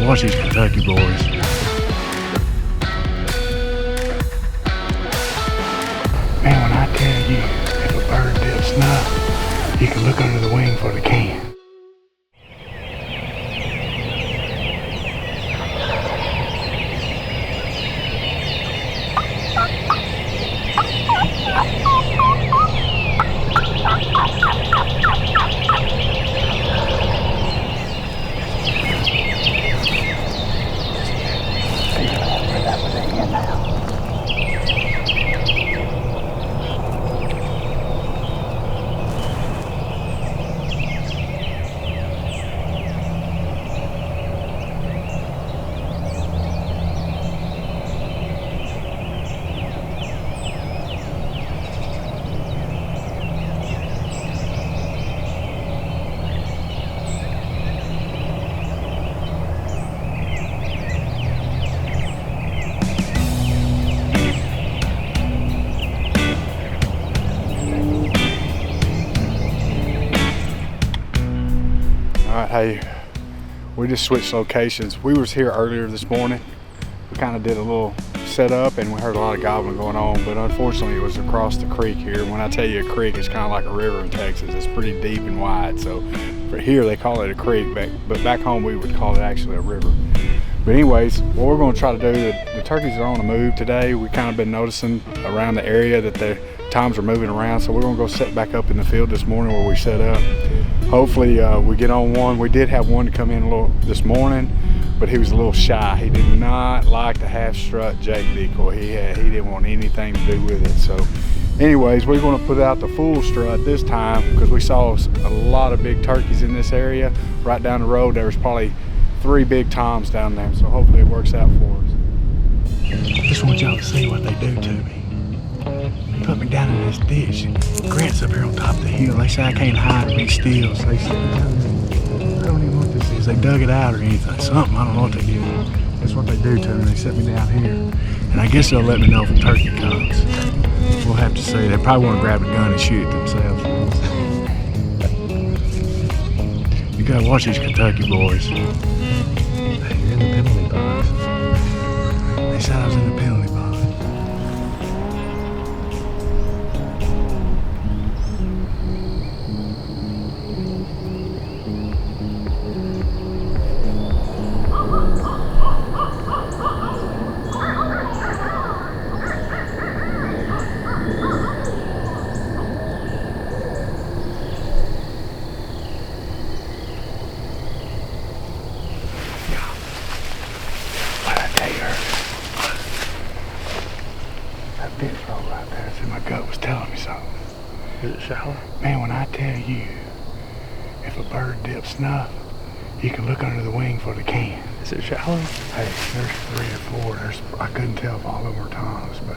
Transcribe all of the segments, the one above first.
watch these Kentucky boys. Man, when I tell you, if a bird dips snuff, you can look under the wing for the can. Hey, we just switched locations. We was here earlier this morning. We kind of did a little setup and we heard a lot of gobbling going on, but unfortunately it was across the creek here. When I tell you a creek, it's kind of like a river in Texas. It's pretty deep and wide. So for here they call it a creek, but back home we would call it actually a river. But anyways, what we're going to try to do, the turkeys are on the move today. We kind of been noticing around the area that the times are moving around. So we're going to go set back up in the field this morning where we set up. Hopefully we get on one. We did have one to come in a little this morning, but he was a little shy. He did not like the half strut Jake decoy. He didn't want anything to do with it. So anyways, we're going to put out the full strut this time because we saw a lot of big turkeys in this area. Right down the road there was probably 3 big toms down there, so hopefully it works out for us. Just want y'all to see what they do to me. Put me down in this ditch. Grant's up here on top of the hill. They say I can't hide and be still, so they set me down there. I don't even know what this is. They dug it out or anything. Something, I don't know what they did. That's what they do to me. They set me down here. And I guess they'll let me know if a turkey comes. We'll have to see. They probably want to grab a gun and shoot it themselves. You gotta watch these Kentucky boys. Hey, you're in the penalty box. They said I was in the penalty box. Ditch road right there. See, my gut was telling me something. Is it shallow? Man, when I tell you, if a bird dips snuff, you can look under the wing for the can. Is it shallow? Hey, there's 3 or 4. I couldn't tell if all of them were toms, but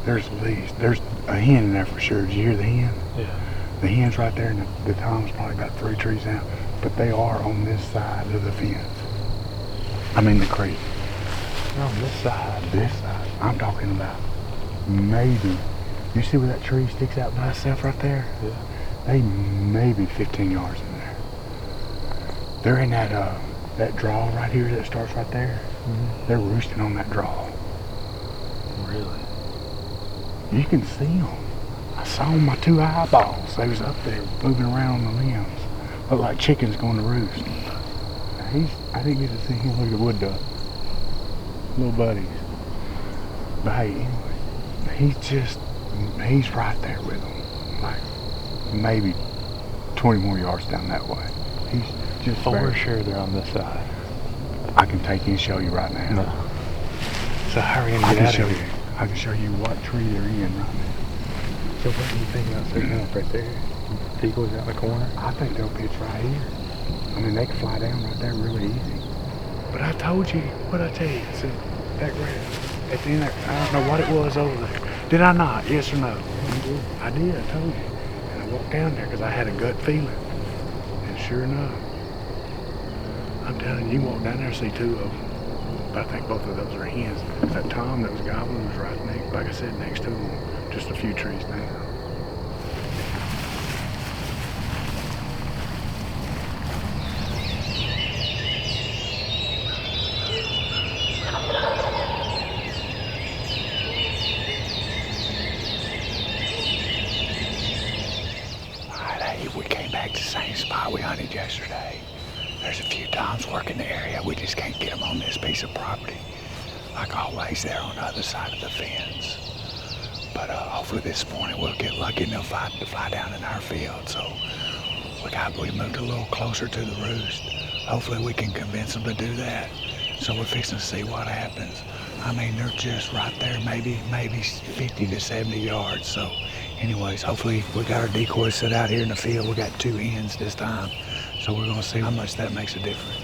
there's at least, there's a hen in there for sure. Did you hear the hen? Yeah. The hen's right there, and the tom's probably about 3 trees down, but they are on this side of the fence. I mean the creek. They're on this side. This side. I'm talking about maybe, you see where that tree sticks out by itself right there? Yeah. They maybe 15 yards in there. They're in that draw right here that starts right there. Mm-hmm. They're roosting on that draw. Really? You can see them. I saw them with my 2 eyeballs. They was up there moving around on the limbs. Look like chickens going to roost. Now I didn't get to see him. Look at the wood duck. Little buddies. But hey, anyway. He's right there with them, like maybe 20 more yards down that way. He's just for sure they're on this side. I can take you and show you right now. No. So how are we gonna get out of here? I can show you what tree they're in right now. So what do you think about setting up right there? Decoys out in the corner? I think they'll pitch right here. I mean, they can fly down right there really easy. But I told you, what'd I tell you? I said, that grass. At the end, I don't know what it was over there. Did I not? Yes or no? I did, I told you. And I walked down there because I had a gut feeling. And sure enough, I'm telling you, you can walk down there and see 2 of them. But I think both of those are hens. That tom that was gobbling was right next, like I said, next to them, just a few trees down. spot we hunted yesterday. There's a few toms working the area. We just can't get them on this piece of property. Like always, they're on the other side of the fence. But hopefully this morning we'll get lucky and they'll fly down in our field. So we moved a little closer to the roost. Hopefully we can convince them to do that. So we're fixing to see what happens. I mean, they're just right there, maybe 50 to 70 yards. So anyways, hopefully we got our decoys set out here in the field. We got 2 hens this time. So we're gonna see how much that makes a difference.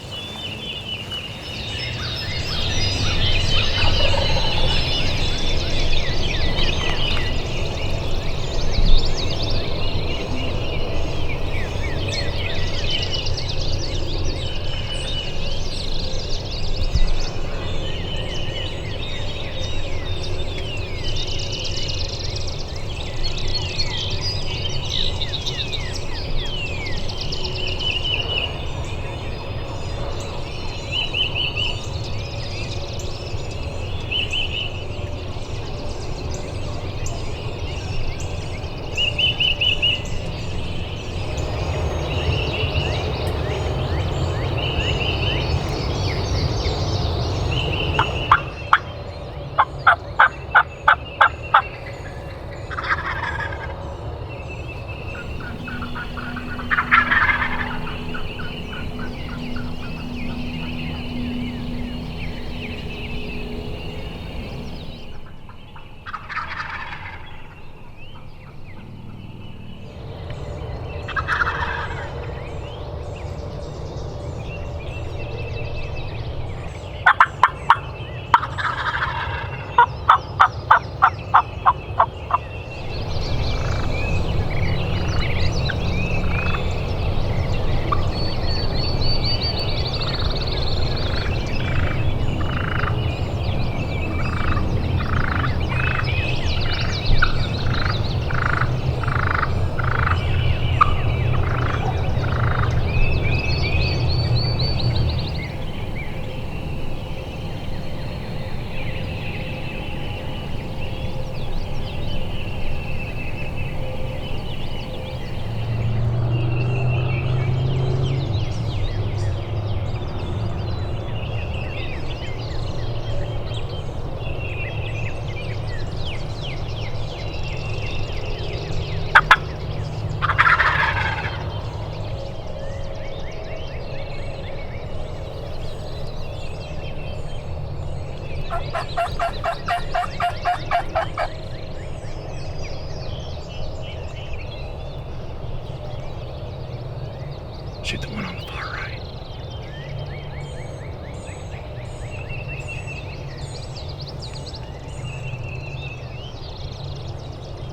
Shoot the one on the far right.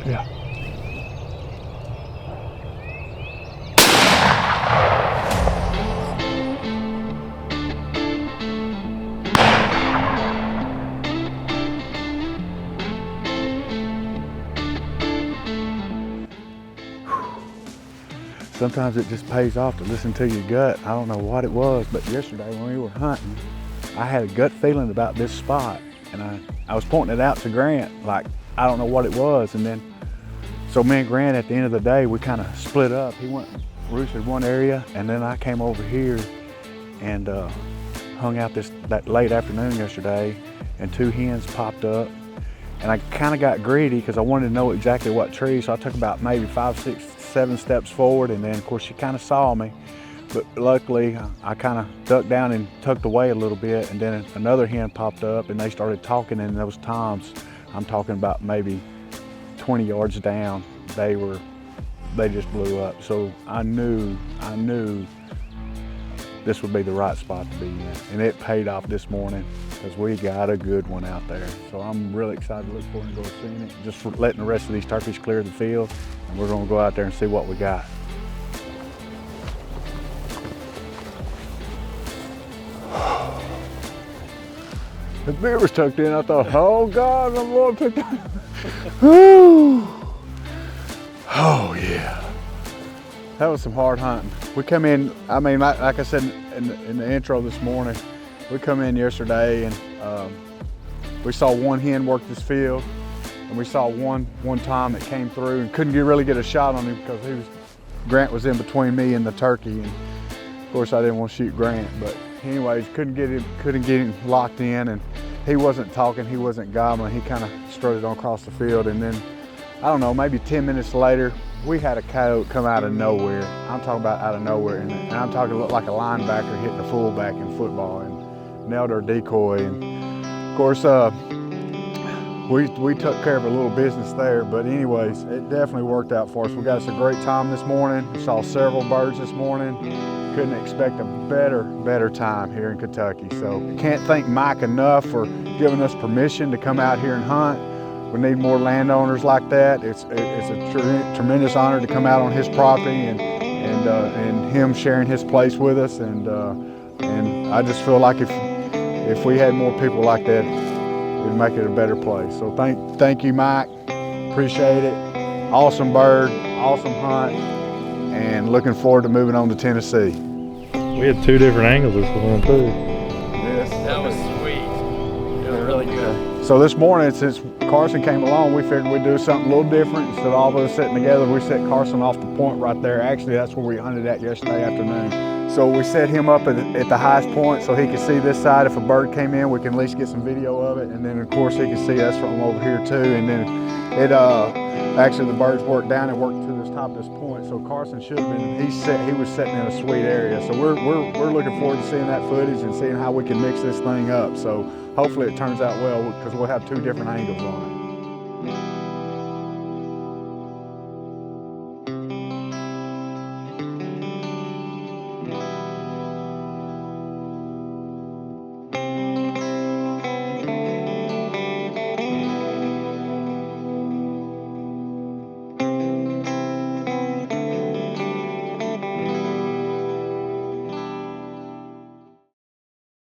Yeah. Sometimes it just pays off to listen to your gut. I don't know what it was, but yesterday when we were hunting, I had a gut feeling about this spot, and I was pointing it out to Grant, like, I don't know what it was. And then, so me and Grant at the end of the day, we kind of split up. He went and roosted one area, and then I came over here and hung out that late afternoon yesterday, and 2 hens popped up. And I kind of got greedy because I wanted to know exactly what tree, so I took about maybe 5, 6, 7 steps forward, and then of course she kind of saw me, but luckily I kind of ducked down and tucked away a little bit, and then another hen popped up and they started talking, and those toms, I'm talking about maybe 20 yards down, they just blew up. So I knew this would be the right spot to be in, and it paid off this morning because we got a good one out there. So I'm really excited to look forward to go seeing it, just letting the rest of these turkeys clear the field, and we're gonna go out there and see what we got. The beer was tucked in. I thought, oh God, I'm going to take that. Oh yeah. That was some hard hunting. We come in, I mean, like I said in the intro this morning, we come in yesterday and we saw one hen work this field, and we saw one tom that came through and couldn't really get a shot on him because Grant was in between me and the turkey, and of course I didn't want to shoot Grant, but anyways, couldn't get him locked in, and he wasn't talking, he wasn't gobbling. He kind of strutted on across the field, and then I don't know, maybe 10 minutes later, we had a coyote come out of nowhere. I'm talking about out of nowhere, and I'm talking looked like a linebacker hitting a fullback in football, and nailed our decoy. And of course, we took care of a little business there, but anyways, it definitely worked out for us. We got us a great time this morning. We saw several birds this morning. Couldn't expect a better time here in Kentucky. So can't thank Mike enough for giving us permission to come out here and hunt. We need more landowners like that. It's a tremendous honor to come out on his property and him sharing his place with us. And I just feel like if we had more people like that, it'd make it a better place. So thank you, Mike. Appreciate it. Awesome bird, awesome hunt, and looking forward to moving on to Tennessee. We had 2 different angles this one too. Yes. That was sweet. It was really good. So this morning, since Carson came along, we figured we'd do something a little different. Instead of all of us sitting together, we set Carson off the point right there. Actually, that's where we hunted at yesterday afternoon. So we set him up at the highest point so he could see this side. If a bird came in, we can at least get some video of it. And then of course he can see us from over here too. And then actually the birds worked down and worked to this top of this point. So Carson should have been, he was sitting in a sweet area. So we're looking forward to seeing that footage and seeing how we can mix this thing up. So hopefully it turns out well, because we'll have 2 different angles on it.